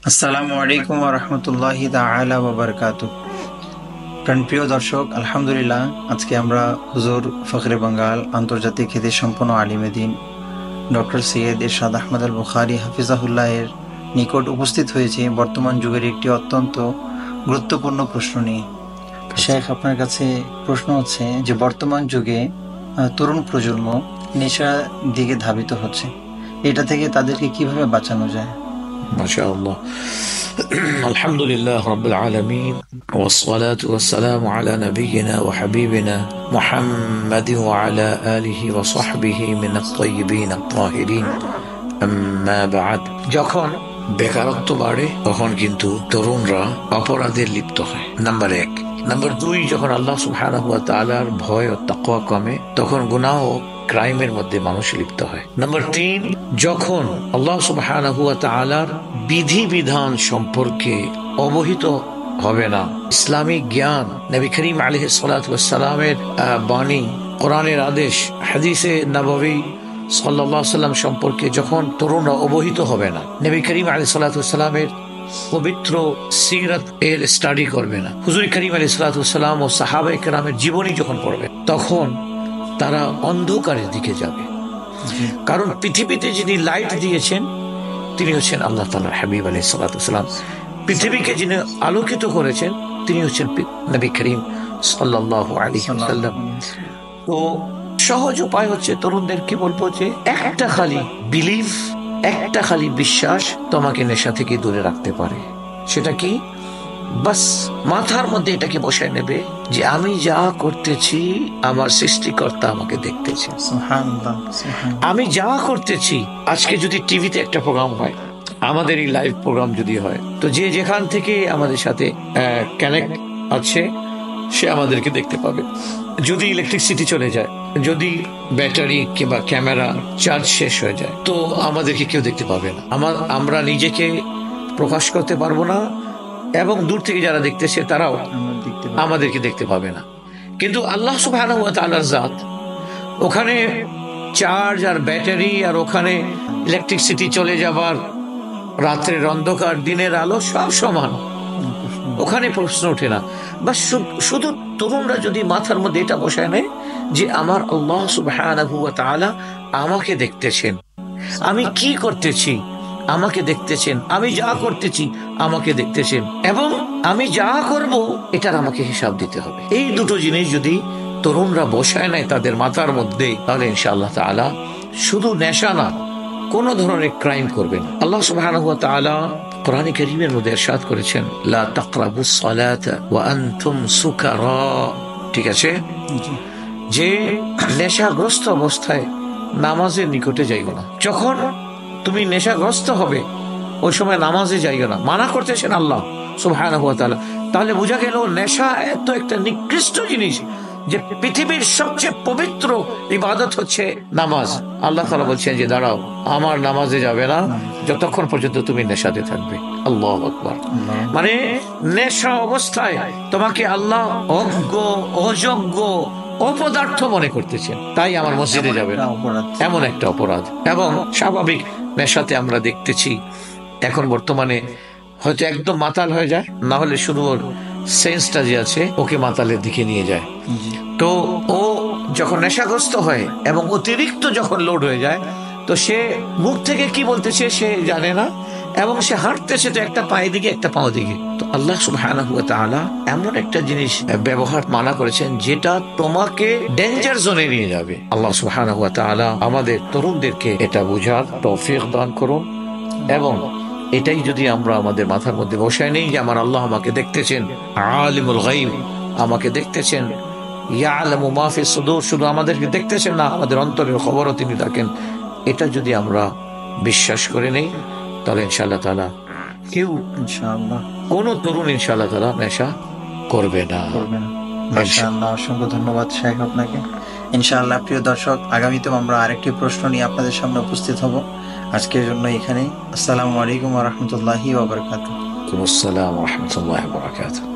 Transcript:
আসসালামু আলাইকুম ওয়া রাহমাতুল্লাহি তাআলা ওয়া বারাকাতুহু। প্রিয় দর্শক, আলহামদুলিল্লাহ, আজকে আমরা হুজুর ফখরে বাঙ্গাল আন্তর্জাতিক খ্যাতিসম্পন্ন আলিমে দ্বীন ডক্টর সৈয়দ ইরশাদ আহমদ আল বুখারী হাফিজাহুল্লাহ এর নিকট উপস্থিত হয়েছি বর্তমান যুগের একটি অত্যন্ত গুরুত্বপূর্ণ প্রশ্ন নিয়ে। শেখ, আপনার কাছে প্রশ্ন হচ্ছে যে বর্তমান যুগে তরুণ প্রজন্ম নেশার দিকে ধাবিত হচ্ছে, এটা থেকে তাদেরকে কিভাবে বাঁচানো যায়? মাশাআল্লাহ, আলহামদুলিল্লাহ রাব্বিল আলামিন ওয়াসসালাতু ওয়াসসালামু আলা নাবিয়িনা ওয়া হাবিবিনা মুহাম্মাদিন ওয়া আলা আলিহি ওয়া সাহবিহি মিনাত তাইয়্যিবিন আত-তাহিরিন, আম্মা বা'দ। যখন বেকারত্ব বাড়ে তখন কিন্তু তরুণরা অপরাধে লিপ্ত হয়, নাম্বার 1। নাম্বার 2, যখন আল্লাহ সুবহানাহু ওয়া তাআলার ভয় ও তাকওয়া কমে তখন গুনাহ ও ক্রাইমের মধ্যে মানুষ লিপ্ত হয়। নাম্বার 3, যখন আল্লাহ সুবহানাহু ওয়া তাআলার বিধিবিধান সম্পর্কে অবহিত হবে না, ইসলামিক জ্ঞান, নবী করিম আলাইহিস সালাতু ওয়াস সালামের বাণী, কোরআনের আদেশ, হাদিসে নববী সাল্লাল্লাহু আলাইহি সাল্লাম সম্পর্কে যখন তরুণরা অবহিত হবে না, নবী করিম আলাইহিস সালাতু ওয়াস সালামের পবিত্র সিরাত এর স্টাডি করবে না, হুজুর করিম আলাইহিস সালাতু ওয়াস সালাম ও সাহাবায়ে কেরামের জীবনী যখন পড়বে, তখন তারা অন্ধকারের দিকে যাবে। কারণ পৃথিবীতে যিনি লাইট দিয়েছেন তিনি হচ্ছেন আল্লাহ তাআলার হাবিব আলাইহিস সালাতু ওয়াস সালাম। পৃথিবীকে যিনি আলোকিত করেছেন তিনি হচ্ছেন নবী করিম সাল্লাল্লাহু আলাইহি ওয়াসাল্লাম। তো সহজ উপায় হচ্ছে তরুণদেরকে বলবো যে একটা খালি বিলিভ, একটা খালি বিশ্বাস তোমাকে নেশা থেকে দূরে রাখতে পারে। সেটা কি? বাস মাথার মধ্যে এটাকে বসায় নেবে যে আমি যা করতেছি আমার সৃষ্টিকর্তা আমাকে দেখতেছে। সুবহানাল্লাহ, সুবহানাল্লাহ। আমি যা করতেছি, আজকে যদি টিভিতে একটা প্রোগ্রাম হয়, আমাদের এই লাইভ প্রোগ্রাম যদি হয়, তো যে যেখান থেকে আমাদের সাথে কানেক্ট আছে সে আমাদেরকে দেখতে পাবে। যদি ইলেকট্রিসিটি চলে যায়, যদি ব্যাটারি কিংবা ক্যামেরা চার্জ শেষ হয়ে যায়, তো আমাদেরকে কেউ দেখতে পাবে না। আমরা নিজেকে প্রকাশ করতে পারবো না, এবং দূর থেকে যারা দেখতেছে তারাও আমাদেরকে দেখতে পাবে না। কিন্তু আল্লাহ সুবহানাহু ওয়া তাআলার জাত, ওখানে চার্জ আর ব্যাটারি, আর ওখানে ইলেকট্রিসিটি চলে যাবার, রাত্রের অন্ধকার, দিনের আলো সব সমান, ওখানে প্রশ্ন ওঠে না। বা শুধু তরুণরা যদি মাথার মধ্যে এটা বসায় নেয় যে আমার আল্লাহ সুবহানাহু ওয়া তাআলা আমাকে দেখতেছেন, আমি কি করতেছি আমাকে দেখতেছেন, আমি যা করতেছি আমাকে দেখতেছেন, এবং আমি যা করব এটার আমাকে হিসাব দিতে হবে। এই দুটো জিনিস যদি তরুণরা বসায় নেয় তাদের মাথার মধ্যে, তাহলে ইনশাআল্লাহ তাআলা শুধু নেশা না, কোন ধরনের ক্রাইম করবেন। আল্লাহ সুবহানাহু ওয়া তাআলা কোরআনে কারীমের মধ্যে ইরশাদ করেছেন, লা তাকরাবুস সালাতা ওয়া আনতুম সুকারা। ঠিক আছে, যে নেশাগ্রস্ত অবস্থায় নামাজের নিকটে যাইও না। যখন তুমি নেশাগ্রস্ত হবে ওই সময় নামাজে যাইও না, মানা করতেছেন আল্লাহ সুবহানাহু ওয়া তাআলা। তাহলে বোঝা গেল নেশা এত একটা নিকৃষ্ট জিনিস যে পৃথিবীর সবচেয়ে পবিত্র ইবাদত হচ্ছে নামাজ। আল্লাহ তাআলা বলছেন যে দাঁড়াও, আমার নামাজে যাবে না যতক্ষণ পর্যন্ত তুমি নেশাতে থাকবে। আল্লাহু আকবার। মানে নেশা অবস্থায় তোমাকে আল্লাহ অজ্ঞ, অযোগ্য, অপদার্থ মনে করতেছেন, তাই আমার মসজিদে যাবে না, এমন একটা অপরাধ। এবং স্বাভাবিক নেশাতে আমরা দেখতেছি এখন বর্তমানে হয়তো একদম মাতাল হয়ে যায়, না হলে শুধু ওর সেন্সটা যে আছে ওকে মাতালের দিকে নিয়ে যায়। তো ও যখন নেশাগ্রস্ত হয় এবং অতিরিক্ত যখন লোড হয়ে যায়, তো সে মুখ থেকে কি বলতেছে সে জানে না, এবং সে হাঁটতেছে তো একটা পায়ে দিকে একটা পাও দিকে। তো আল্লাহ সুবহানাহু ওয়া তাআলা এমন একটা জিনিস ব্যবহার মানা করেছেন যেটা তোমাকে ডেঞ্জার জোনে নিয়ে যাবে। আল্লাহ সুবহানাহু ওয়া তাআলা আমাদের তরুণদেরকে এটা বুঝার তৌফিক দান করুন, এবং এটাই যদি আমরা আমাদের মাথার মধ্যে বসায় নেই যে আমার আল্লাহ আমাকে দেখতেছেন, আলিমুল গায়ব, আমাকে দেখতেছেন, ইয়ালামু মা ফিস সুদূর, শুধু আমাদেরকে দেখতেছেন না, আমাদের অন্তরের খবরও তিনি রাখেন, এটা যদি আমরা বিশ্বাস করে নেই, তাহলে ইনশাআল্লাহ তাআলা কেউ, ইনশাআল্লাহ, কোন তরুণ ইনশাআল্লাহ তাআলা নেশা করবে না। মাশাআল্লাহ, অসংখ্য ধন্যবাদ শেখ আপনাকে। ইনশাআল্লাহ প্রিয় দর্শক, আগামীতে আমরা আরেকটি প্রশ্ন নিয়ে আপনাদের সামনে উপস্থিত হব। আজকের জন্য এখানেই। আসসালামু আলাইকুম ওয়া রাহমাতুল্লাহি ওয়া বারাকাতুহু। আসসালামু আলাইকুম ওয়া রাহমাতুল্লাহি ওয়া বারাকাতুহু।